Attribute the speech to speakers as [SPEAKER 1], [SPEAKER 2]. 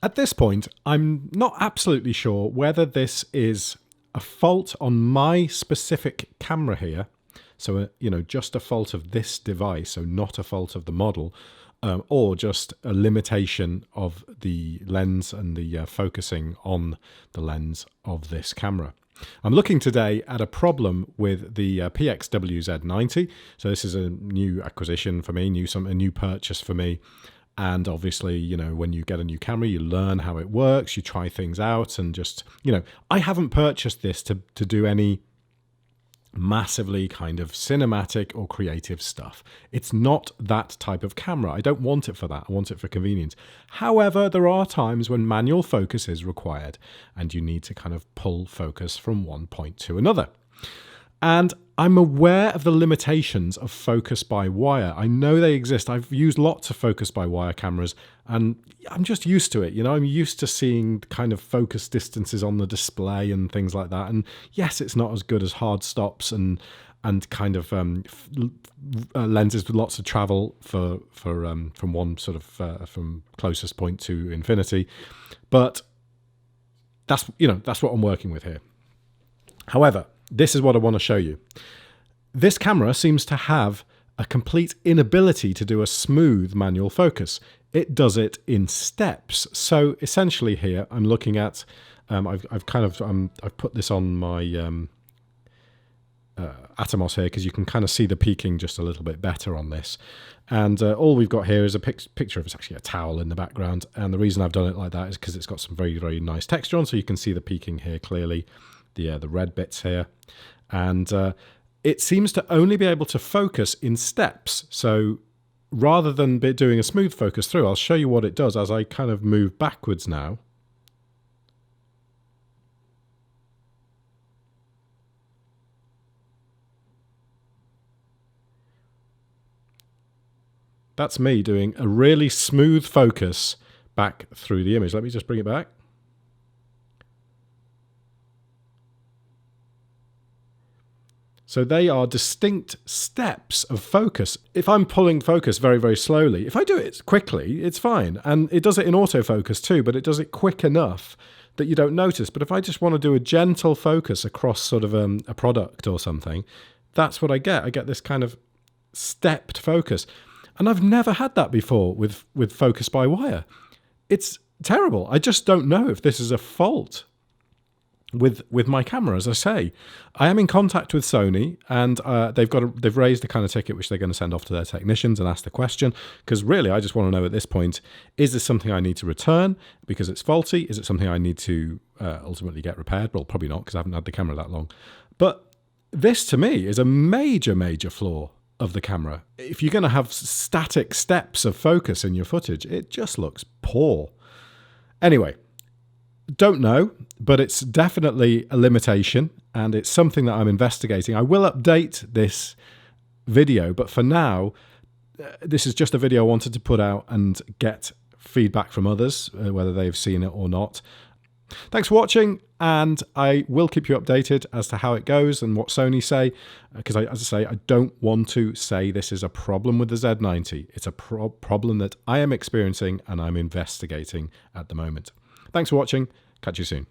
[SPEAKER 1] At this point, I'm not absolutely sure whether this is a fault on my specific camera here. So, just a fault of this device, so not a fault of the model, or just a limitation of the lens and the focusing on the lens of this camera. I'm looking today at a problem with the PXW-Z90. So this is a new acquisition for me, a new purchase for me. And obviously, when you get a new camera, you learn how it works, you try things out, and just, I haven't purchased this to do any massively kind of cinematic or creative stuff. It's not that type of camera. I don't want it for that. I want it for convenience. However, there are times when manual focus is required and you need to kind of pull focus from one point to another. And I'm aware of the limitations of focus by wire. I know they exist. I've used lots of focus by wire cameras and I'm just used to it. I'm used to seeing kind of focus distances on the display and things like that. And yes, it's not as good as hard stops and kind of lenses with lots of travel from one sort of from closest point to infinity. But that's what I'm working with here. However, this is what I want to show you. This camera seems to have a complete inability to do a smooth manual focus. It does it in steps. So essentially here I'm looking at, I've put this on my Atomos here because you can kind of see the peaking just a little bit better on this. And all we've got here is a picture of, it's actually a towel in the background. And the reason I've done it like that is because it's got some very, very nice texture on. So you can see the peaking here clearly, the red bits here. And it seems to only be able to focus in steps. So rather than doing a smooth focus through, I'll show you what it does as I kind of move backwards now. That's me doing a really smooth focus back through the image. Let me just bring it back. So they are distinct steps of focus. If I'm pulling focus very, very slowly, if I do it quickly, it's fine. And it does it in autofocus too, but it does it quick enough that you don't notice. But if I just want to do a gentle focus across sort of a product or something, that's what I get. I get this kind of stepped focus. And I've never had that before with focus by wire. It's terrible. I just don't know if this is a fault with my camera. As I say, I am in contact with Sony, and they've raised the kind of ticket which they're going to send off to their technicians and ask the question, because really I just want to know at this point, is this something I need to return because it's faulty? Is it something I need to ultimately get repaired? Well, probably not, because I haven't had the camera that long. But this to me is a major, major flaw of the camera. If you're going to have static steps of focus in your footage, it just looks poor. Anyway, don't know, but it's definitely a limitation and it's something that I'm investigating. I will update this video, but for now, this is just a video I wanted to put out and get feedback from others, whether they've seen it or not. Thanks for watching, and I will keep you updated as to how it goes and what Sony say, because as I say, I don't want to say this is a problem with the Z90. It's a problem that I am experiencing and I'm investigating at the moment. Thanks for watching. Catch you soon.